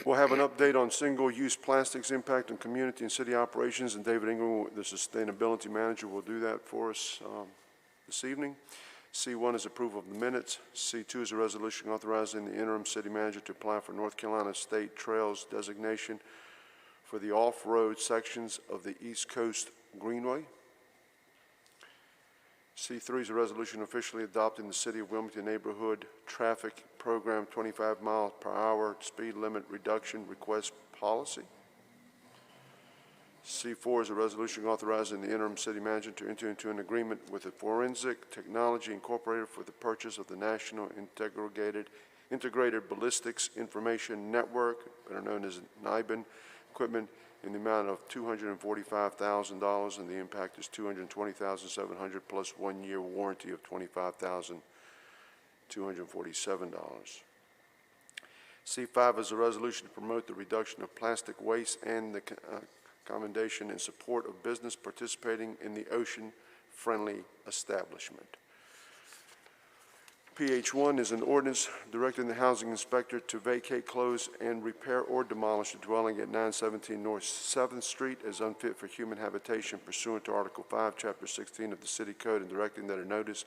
We'll have an update on single-use plastics impact on community and city operations, and David Ingram, the sustainability manager, will do that for us this evening. C1 is approval of the minutes. C2 is a resolution authorizing the interim city manager to apply for North Carolina State Trails designation for the off-road sections of the East Coast Greenway. C3 is a resolution officially adopting the City of Wilmington Neighborhood Traffic Program 25 miles per hour speed limit reduction request policy. C4 is a resolution authorizing the interim city manager to enter into an agreement with the Forensic Technology Incorporated for the purchase of the National Integrated Ballistics Information Network, better known as NIBIN, equipment in the amount of $245,000, and the impact is $220,700 plus 1 year warranty of $25,247. C5 is a resolution to promote the reduction of plastic waste and the commendation in support of business participating in the ocean-friendly establishment. PH1 is an ordinance directing the housing inspector to vacate, close, and repair or demolish a dwelling at 917 North 7th Street as unfit for human habitation pursuant to Article 5, Chapter 16 of the City Code, and directing that a notice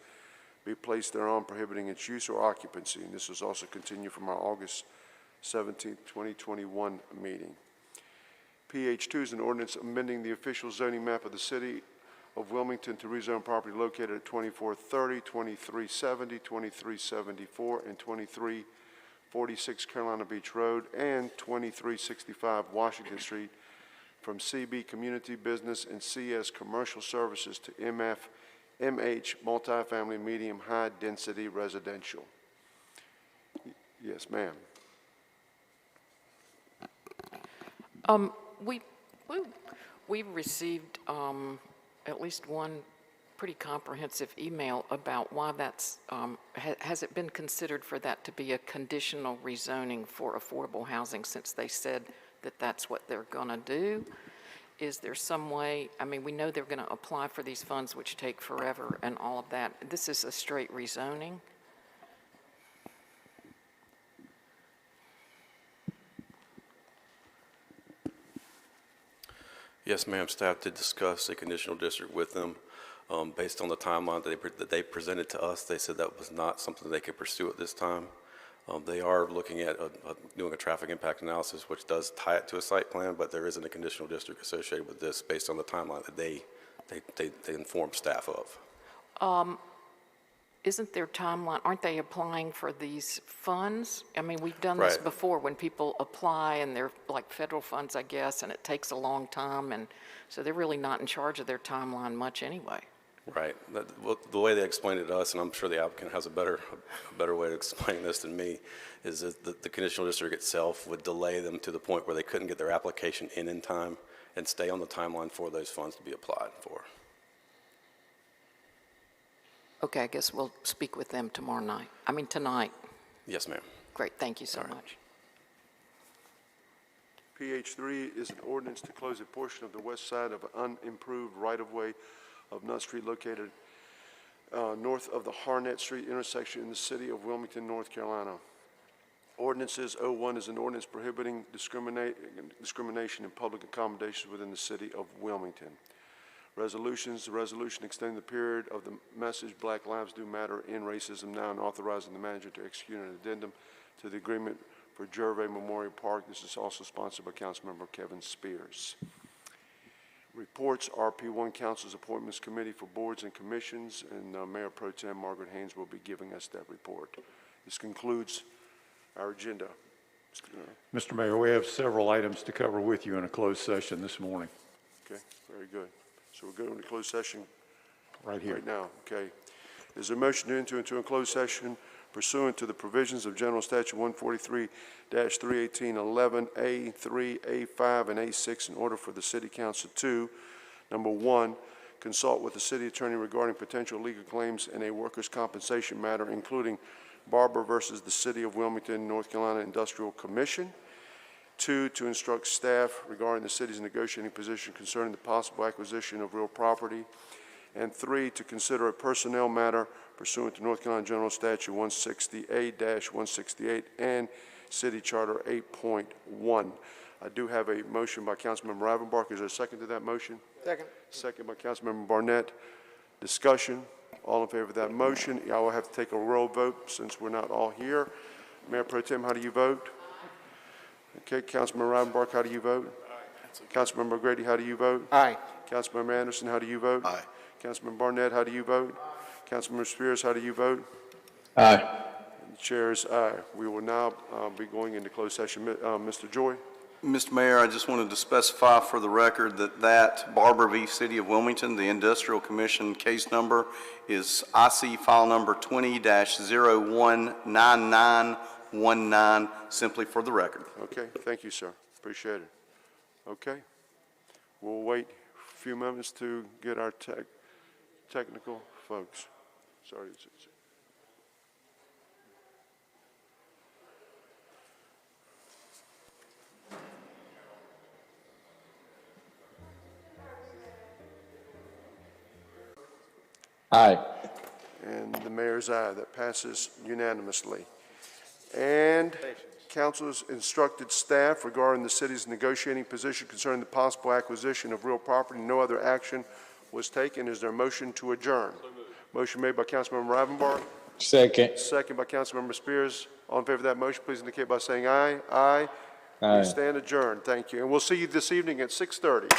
be placed thereon prohibiting its use or occupancy. And this is also continued from our August 17, 2021 meeting. PH2 is an ordinance amending the official zoning map of the City of Wilmington to rezone property located at 2430, 2370, 2374, and 2346 Carolina Beach Road and 2365 Washington Street from CB Community Business and CS Commercial Services to MH Multifamily Medium High Density Residential. Yes, ma'am. We received at least one pretty comprehensive email about why that's, has it been considered for that to be a conditional rezoning for affordable housing, since they said that that's what they're going to do? Is there some way, I mean, we know they're going to apply for these funds, which take forever and all of that. This is a straight rezoning? Yes, ma'am. Staff did discuss a conditional district with them. Based on the timeline that they presented to us, they said that was not something they could pursue at this time. They are looking at doing a traffic impact analysis, which does tie it to a site plan, but there isn't a conditional district associated with this based on the timeline that they informed staff of. Isn't their timeline, aren't they applying for these funds? I mean, we've done this before when people apply and they're like federal funds, I guess, and it takes a long time, and so they're really not in charge of their timeline much anyway. Right. The way they explained it to us, and I'm sure the applicant has a better way to explain this than me, is that the conditional district itself would delay them to the point where they couldn't get their application in time and stay on the timeline for those funds to be applied for. Okay, I guess we'll speak with them tomorrow night. I mean, tonight. Yes, ma'am. Great, thank you so much. PH3 is an ordinance to close a portion of the west side of an unimproved right-of-way of Nutt Street located north of the Harnett Street intersection in the City of Wilmington, North Carolina. Ordinances 01 is an ordinance prohibiting discrimination in public accommodations within the City of Wilmington. Resolutions, the resolution extending the period of the message Black Lives Do Matter in Racism Now and authorizing the manager to execute an addendum to the agreement for Gervais Memorial Park. This is also sponsored by Councilmember Kevin Spears. Reports, RP1 Council's Appointments Committee for Boards and Commissions, and Mayor Pro Tem Margaret Haynes will be giving us that report. This concludes our agenda. Mr. Mayor, we have several items to cover with you in a closed session this morning. Okay, very good. So we're going to closed session right here. Right now, okay. Is there a motion to enter into a closed session pursuant to the provisions of General Statute 143-318-11A, 3, A5, and A6 in order for the City Council to, number one, consult with the City Attorney regarding potential legal claims in a workers' compensation matter, including Barber versus the City of Wilmington, North Carolina Industrial Commission. 2, to instruct staff regarding the city's negotiating position concerning the possible acquisition of real property. And 3, to consider a personnel matter pursuant to North Carolina General Statute 160A-168 and City Charter 8.1. I do have a motion by Councilmember Ravenbark. Is there a second to that motion? Second. Second by Councilmember Barnett. Discussion. All in favor of that motion? I will have to take a roll vote since we're not all here. Mayor Pro Tem, how do you vote? Okay, Councilmember Ravenbark, how do you vote? Councilmember Grady, how do you vote? Aye. Councilmember Anderson, how do you vote? Aye. Councilmember Barnett, how do you vote? Councilmember Spears, how do you vote? Aye. The chair is aye. We will now be going into closed session. Mr. Joy? Mr. Mayor, I just wanted to specify for the record that Barber v. City of Wilmington, the Industrial Commission case number is IC file number 20-019919, simply for the record. Okay, thank you, sir. Appreciate it. Okay. We'll wait a few moments to get our technical folks. Sorry. Aye. And the mayor's aye. That passes unanimously. And council has instructed staff regarding the city's negotiating position concerning the possible acquisition of real property. No other action was taken. Is there a motion to adjourn? Motion made by Councilmember Ravenbark. Second. Second by Councilmember Spears. All in favor of that motion, please indicate by saying aye. Aye. Aye. We stand adjourned. Thank you. And we'll see you this evening at 6:30.